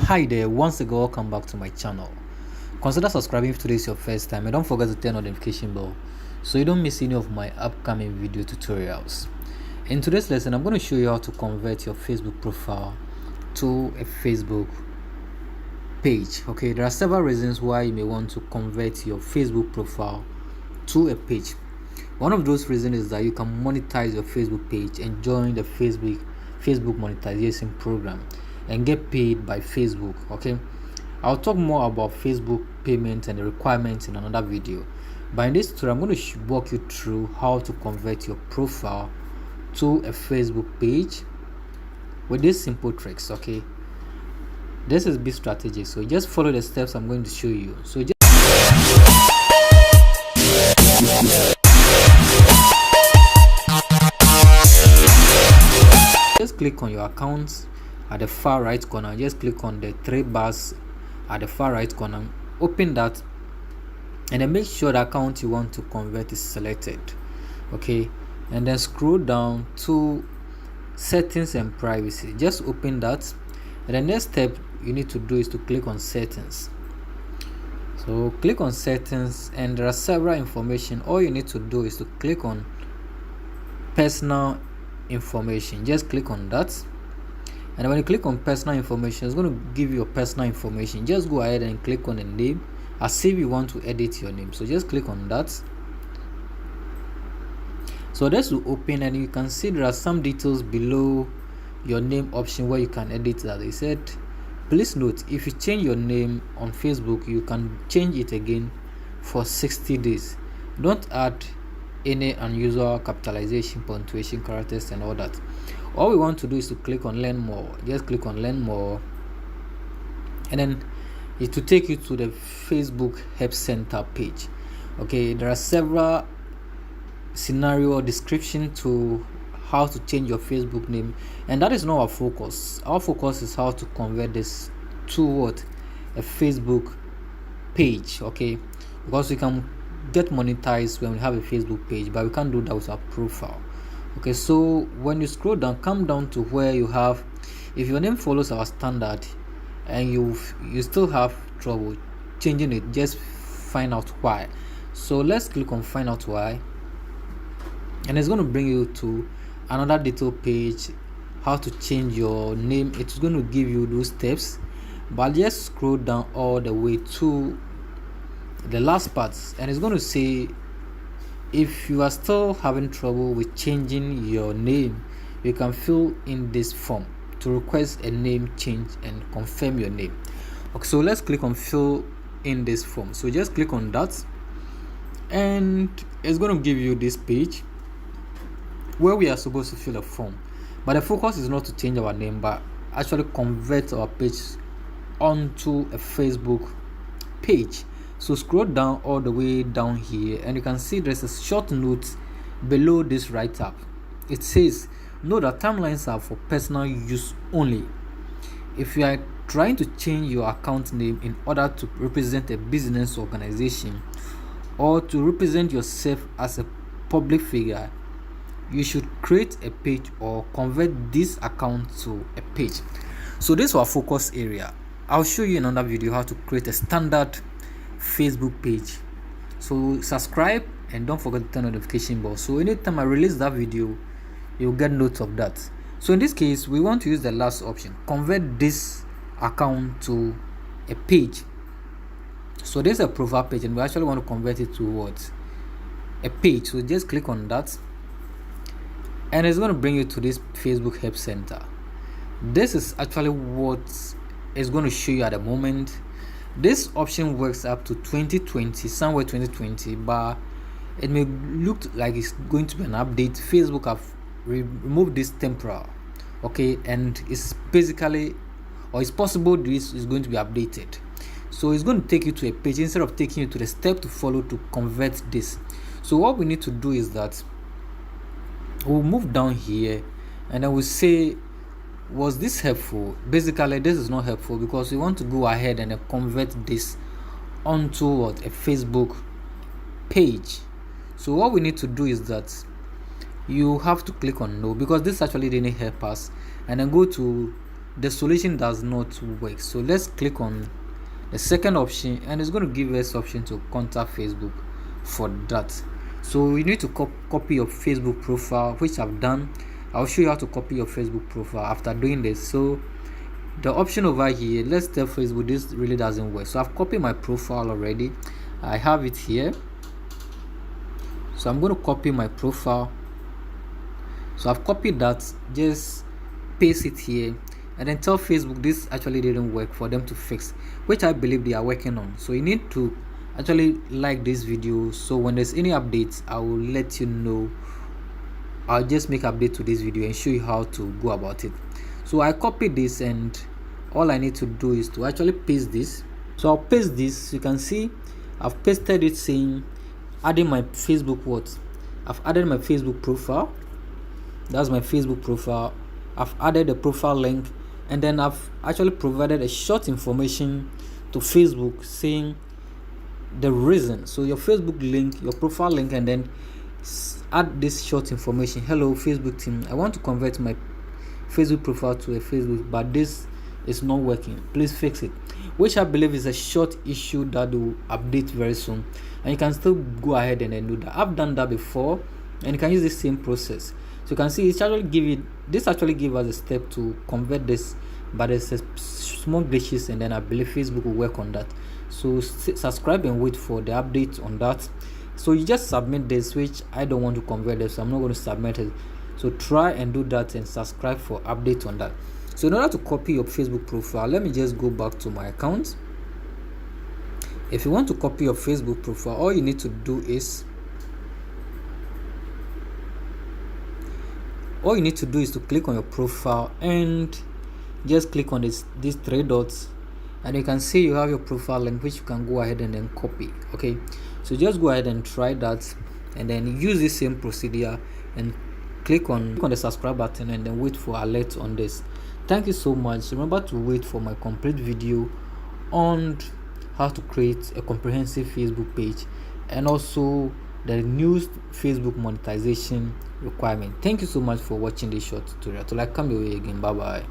Hi there, once again welcome back to my channel. Consider subscribing if today is your first time and don't forget to turn on the notification bell so you don't miss any of my upcoming video tutorials. In today's lesson, I'm going to show you how to convert your Facebook profile to a Facebook page. Okay, there are several reasons why you may want to convert your Facebook profile to a page. One of those reasons is that you can monetize your Facebook page and join the Facebook monetization program and get paid by Facebook. Okay, I'll talk more about Facebook payments and the requirements in another video, but in this tutorial I'm going to walk you through how to convert your profile to a Facebook page with these simple tricks. Okay, this is big strategy, so just follow the steps I'm going to show you. So just click on your account at the far right corner. Just click on the three bars at the far right corner, open that, and then make sure the account you want to convert is selected. Okay, and then scroll down to settings and privacy. Just open that, and the next step you need to do is to click on settings. So click on settings, and there are several information. All you need to do is to click on personal information. Just click on that, and when you click on personal information, it's going to give you your personal information. Just go ahead and click on the name as if you want to edit your name. So just click on that. So this will open, and you can see there are some details below your name option where you can edit that. They said, please note, if you change your name on Facebook, you can change it again for 60 days. Don't add any unusual capitalization, punctuation, characters and all that. All we want to do is to click on learn more. Just click on learn more, and then it will take you to the Facebook Help Center page. Okay, there are several scenario description to how to change your Facebook name, and that is not our focus. Our focus is how to convert this to what? A Facebook page. Okay, because we can get monetized when we have a Facebook page, but we can't do that with our profile. Okay, so when you scroll down, come down to where you have, if your name follows our standard and you still have trouble changing it, just find out why. So let's click on find out why, and it's going to bring you to another detail page, how to change your name. It's going to give you those steps, but just scroll down all the way to the last part, and it's going to say, if you are still having trouble with changing your name, you can fill in this form to request a name change and confirm your name. Okay, so let's click on fill in this form. So just click on that, and it's going to give you this page where we are supposed to fill a form, but the focus is not to change our name, but actually convert our page onto a Facebook page. So scroll down all the way down here, and you can see there's a short note below this write-up. It says, note that timelines are for personal use only. If you are trying to change your account name in order to represent a business organization or to represent yourself as a public figure, you should create a page or convert this account to a page. So this is our focus area. I'll show you in another video how to create a standard Facebook page. So subscribe and don't forget to turn on the notification bell, so anytime I release that video you'll get notes of that. So in this case we want to use the last option, convert this account to a page. So this is a profile page, and we actually want to convert it to what? A page. So just click on that, and it's going to bring you to this Facebook Help Center. This is actually what it's going to show you at the moment. This option works up to 2020, somewhere 2020, but it may look like it's going to be an update. Facebook have removed this temporal. Okay, and it's basically, or it's possible this is going to be updated. So it's going to take you to a page instead of taking you to the step to follow to convert this. So what we need to do is that we'll move down here, and then we'll say, was this helpful? Basically this is not helpful because we want to go ahead and convert this onto what? A Facebook page. So what we need to do is that you have to click on no, because this actually didn't help us, and then go the solution does not work. So let's click on the second option, and it's going to give us option to contact Facebook for that. So we need to copy your Facebook profile, which I've done. I'll show you how to copy your Facebook profile after doing this. So the option over here, let's tell Facebook this really doesn't work. So I've copied my profile already. I have it here. So I'm going to copy my profile. So I've copied that, just paste it here, and then tell Facebook this actually didn't work for them to fix, which I believe they are working on. So you need to actually like this video, so when there's any updates I will let you know. I'll just make update to this video and show you how to go about it. So I copied this, and all I need to do is to actually paste this. So I'll paste this. You can see I've pasted it saying adding my Facebook I've added my Facebook profile. That's my Facebook profile. I've added the profile link, and then I've actually provided a short information to Facebook saying the reason. So your Facebook link, your profile link, and then add this short information. Hello Facebook team, I want to convert my Facebook profile to a Facebook, but this is not working, please fix it, which I believe is a short issue that will update very soon, and you can still go ahead and then do that. I've done that before, and you can use the same process. So you can see it's actually give us a step to convert this, but there's a small glitches, and then I believe Facebook will work on that. So subscribe and wait for the update on that. So you just submit this, which I don't want to convert this, so I'm not going to submit it. So try and do that and subscribe for updates on that. So in order to copy your Facebook profile, let me just go back to my account. If you want to copy your Facebook profile, all you need to do is to click on your profile and just click on these three dots, and you can see you have your profile link, which you can go ahead and then copy. Okay, so just go ahead and try that, and then use the same procedure and click on the subscribe button, and then wait for alerts on this. Thank you so much. Remember to wait for my complete video on how to create a comprehensive Facebook page, and also the new Facebook monetization requirement. Thank you so much for watching this short tutorial. Till I come your way again, bye bye.